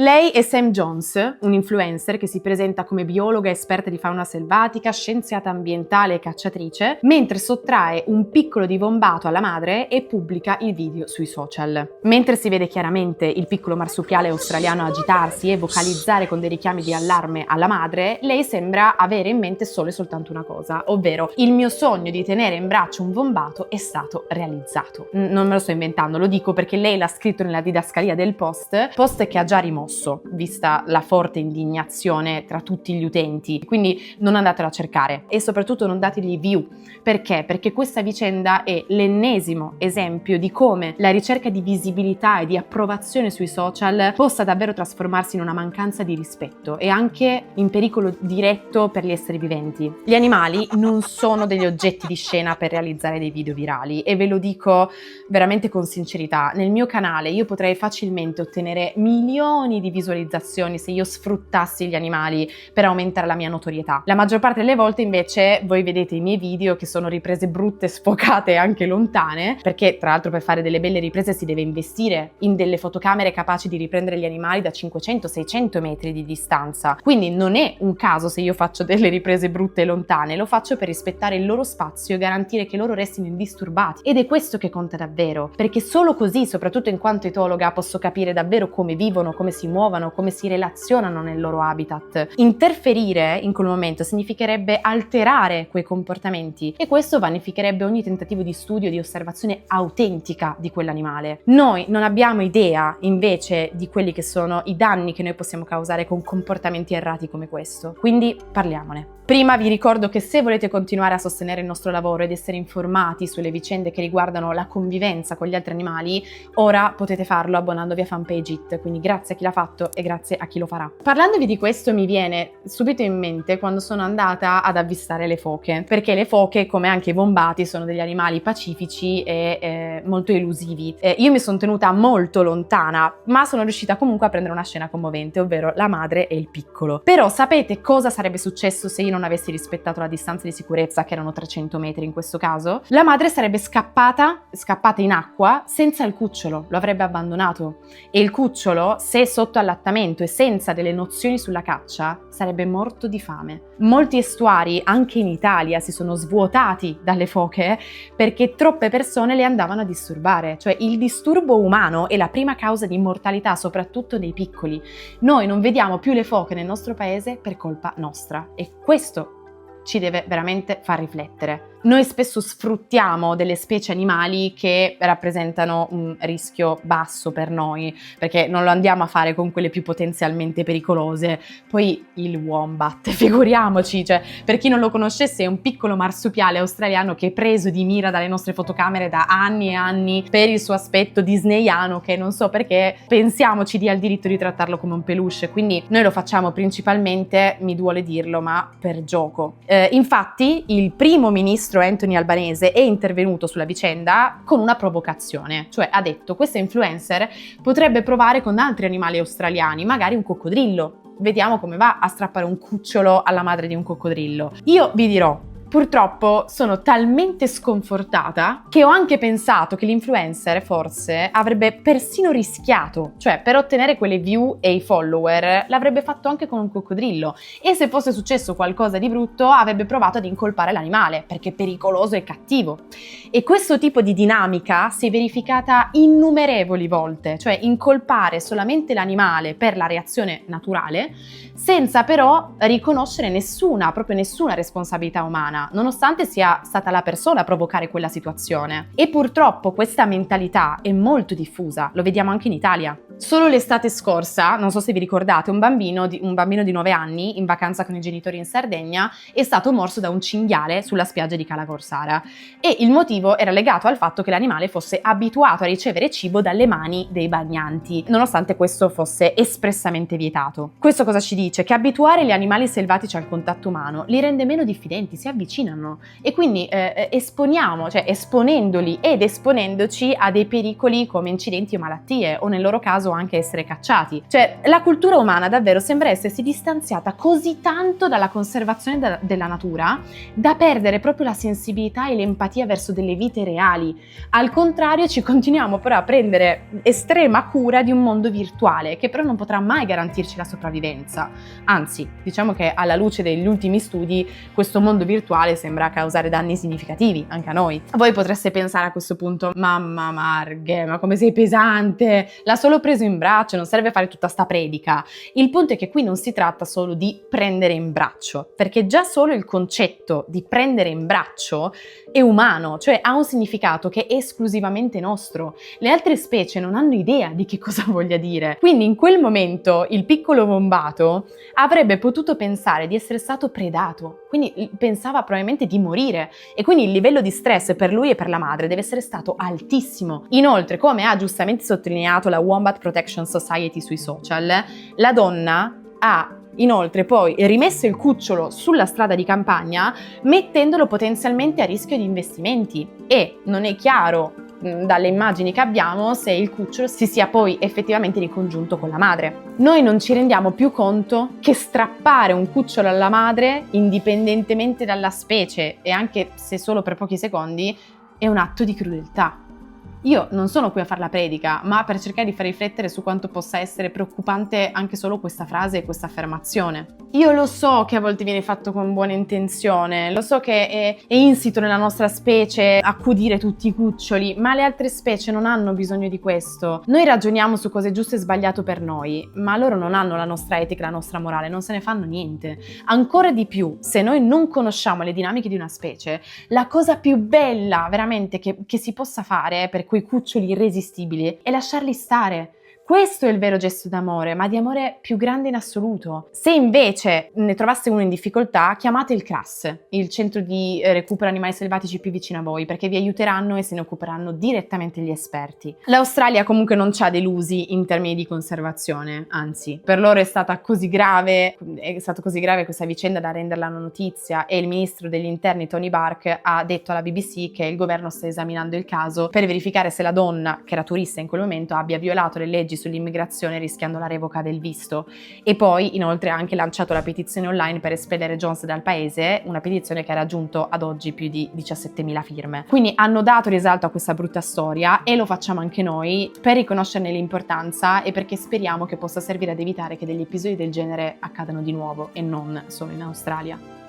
Lei è Sam Jones, un influencer che si presenta come biologa esperta di fauna selvatica, scienziata ambientale e cacciatrice, mentre sottrae un piccolo di wombato alla madre e pubblica il video sui social. Mentre si vede chiaramente il piccolo marsupiale australiano agitarsi e vocalizzare con dei richiami di allarme alla madre, lei sembra avere in mente solo e soltanto una cosa, ovvero il mio sogno di tenere in braccio un wombato è stato realizzato. Non me lo sto inventando, lo dico perché lei l'ha scritto nella didascalia del post che ha già rimosso, vista la forte indignazione tra tutti gli utenti, quindi non andatelo a cercare e soprattutto non dategli view. Perché? Perché questa vicenda è l'ennesimo esempio di come la ricerca di visibilità e di approvazione sui social possa davvero trasformarsi in una mancanza di rispetto e anche in pericolo diretto per gli esseri viventi. Gli animali non sono degli oggetti di scena per realizzare dei video virali e ve lo dico veramente con sincerità. Nel mio canale io potrei facilmente ottenere milioni di visualizzazioni se io sfruttassi gli animali per aumentare la mia notorietà. La maggior parte delle volte invece voi vedete i miei video che sono riprese brutte, sfocate e anche lontane, perché tra l'altro per fare delle belle riprese si deve investire in delle fotocamere capaci di riprendere gli animali da 500-600 metri di distanza. Quindi non è un caso se io faccio delle riprese brutte e lontane, lo faccio per rispettare il loro spazio e garantire che loro restino indisturbati. Ed è questo che conta davvero, perché solo così, soprattutto in quanto etologa, posso capire davvero come vivono, come si muovono, come si relazionano nel loro habitat. Interferire in quel momento significherebbe alterare quei comportamenti e questo vanificherebbe ogni tentativo di studio e di osservazione autentica di quell'animale. Noi non abbiamo idea invece di quelli che sono i danni che noi possiamo causare con comportamenti errati come questo, quindi parliamone. Prima vi ricordo che se volete continuare a sostenere il nostro lavoro ed essere informati sulle vicende che riguardano la convivenza con gli altri animali, ora potete farlo abbonandovi a Fanpage It, quindi grazie a chi l'ha fatto e grazie a chi lo farà. Parlandovi di questo mi viene subito in mente quando sono andata ad avvistare le foche, perché le foche, come anche i wombati, sono degli animali pacifici e molto elusivi. Io mi sono tenuta molto lontana, ma sono riuscita comunque a prendere una scena commovente, ovvero la madre e il piccolo. Però sapete cosa sarebbe successo se io non avessi rispettato la distanza di sicurezza, che erano 300 metri in questo caso? La madre sarebbe scappata in acqua senza il cucciolo, lo avrebbe abbandonato. E il cucciolo, se sotto allattamento e senza delle nozioni sulla caccia, sarebbe morto di fame. Molti estuari, anche in Italia, si sono svuotati dalle foche perché troppe persone le andavano a disturbare. Cioè il disturbo umano è la prima causa di mortalità, soprattutto nei piccoli. Noi non vediamo più le foche nel nostro paese per colpa nostra e questo ci deve veramente far riflettere. Noi spesso sfruttiamo delle specie animali che rappresentano un rischio basso per noi, perché non lo andiamo a fare con quelle più potenzialmente pericolose. Poi il wombat, figuriamoci, cioè, per chi non lo conoscesse è un piccolo marsupiale australiano che è preso di mira dalle nostre fotocamere da anni e anni per il suo aspetto disneyano, che non so perché pensiamo ci dia il diritto di trattarlo come un peluche, quindi noi lo facciamo principalmente, mi duole dirlo, ma per gioco. Infatti il primo ministro Anthony Albanese è intervenuto sulla vicenda con una provocazione, cioè ha detto: questa influencer potrebbe provare con altri animali australiani, magari un coccodrillo. Vediamo come va a strappare un cucciolo alla madre di un coccodrillo. Io vi dirò, purtroppo sono talmente sconfortata che ho anche pensato che l'influencer forse avrebbe persino rischiato, cioè per ottenere quelle view e i follower l'avrebbe fatto anche con un coccodrillo e se fosse successo qualcosa di brutto avrebbe provato ad incolpare l'animale perché è pericoloso e cattivo. E questo tipo di dinamica si è verificata innumerevoli volte, cioè incolpare solamente l'animale per la reazione naturale senza però riconoscere proprio nessuna responsabilità umana, nonostante sia stata la persona a provocare quella situazione. E purtroppo questa mentalità è molto diffusa, lo vediamo anche in Italia. Solo l'estate scorsa, non so se vi ricordate, un bambino di 9 anni in vacanza con i genitori in Sardegna è stato morso da un cinghiale sulla spiaggia di Cala Corsara e il motivo era legato al fatto che l'animale fosse abituato a ricevere cibo dalle mani dei bagnanti, nonostante questo fosse espressamente vietato. Questo cosa ci dice? Che abituare gli animali selvatici al contatto umano li rende meno diffidenti, si avvicinano avvicinano e quindi esponendoli ed esponendoci a dei pericoli come incidenti o malattie o nel loro caso anche essere cacciati. Cioè la cultura umana davvero sembra essersi distanziata così tanto dalla conservazione della natura da perdere proprio la sensibilità e l'empatia verso delle vite reali. Al contrario, ci continuiamo però a prendere estrema cura di un mondo virtuale che però non potrà mai garantirci la sopravvivenza. Anzi, diciamo che alla luce degli ultimi studi questo mondo virtuale sembra causare danni significativi anche a noi. Voi potreste pensare a questo punto: mamma Marghe, ma come sei pesante, l'ha solo preso in braccio, non serve fare tutta sta predica. Il punto è che qui non si tratta solo di prendere in braccio, perché già solo il concetto di prendere in braccio è umano, cioè ha un significato che è esclusivamente nostro. Le altre specie non hanno idea di che cosa voglia dire. Quindi in quel momento il piccolo wombato avrebbe potuto pensare di essere stato predato, quindi pensava probabilmente di morire e quindi il livello di stress per lui e per la madre deve essere stato altissimo. Inoltre, come ha giustamente sottolineato la Wombat Protection Society sui social, la donna ha inoltre poi rimesso il cucciolo sulla strada di campagna mettendolo potenzialmente a rischio di investimenti e non è chiaro dalle immagini che abbiamo se il cucciolo si sia poi effettivamente ricongiunto con la madre. Noi non ci rendiamo più conto che strappare un cucciolo alla madre, indipendentemente dalla specie e anche se solo per pochi secondi, è un atto di crudeltà. Io non sono qui a fare la predica, ma per cercare di far riflettere su quanto possa essere preoccupante anche solo questa frase e questa affermazione. Io lo so che a volte viene fatto con buona intenzione, lo so che è insito nella nostra specie accudire tutti i cuccioli, ma le altre specie non hanno bisogno di questo. Noi ragioniamo su cosa è giusto e sbagliato per noi, ma loro non hanno la nostra etica, la nostra morale, non se ne fanno niente. Ancora di più, se noi non conosciamo le dinamiche di una specie, la cosa più bella veramente che si possa fare per quei cuccioli irresistibili è lasciarli stare. Questo è il vero gesto d'amore, ma di amore più grande in assoluto. Se invece ne trovaste uno in difficoltà, chiamate il CRAS, il centro di recupero animali selvatici più vicino a voi, perché vi aiuteranno e se ne occuperanno direttamente gli esperti. L'Australia comunque non ci ha delusi in termini di conservazione, anzi, per loro è stata così grave questa vicenda da renderla una notizia e il ministro degli interni Tony Burke ha detto alla BBC che il governo sta esaminando il caso per verificare se la donna, che era turista in quel momento, abbia violato le leggi sull'immigrazione rischiando la revoca del visto e poi inoltre ha anche lanciato la petizione online per espellere Jones dal paese, una petizione che ha raggiunto ad oggi più di 17.000 firme. Quindi hanno dato risalto a questa brutta storia e lo facciamo anche noi per riconoscerne l'importanza e perché speriamo che possa servire ad evitare che degli episodi del genere accadano di nuovo e non solo in Australia.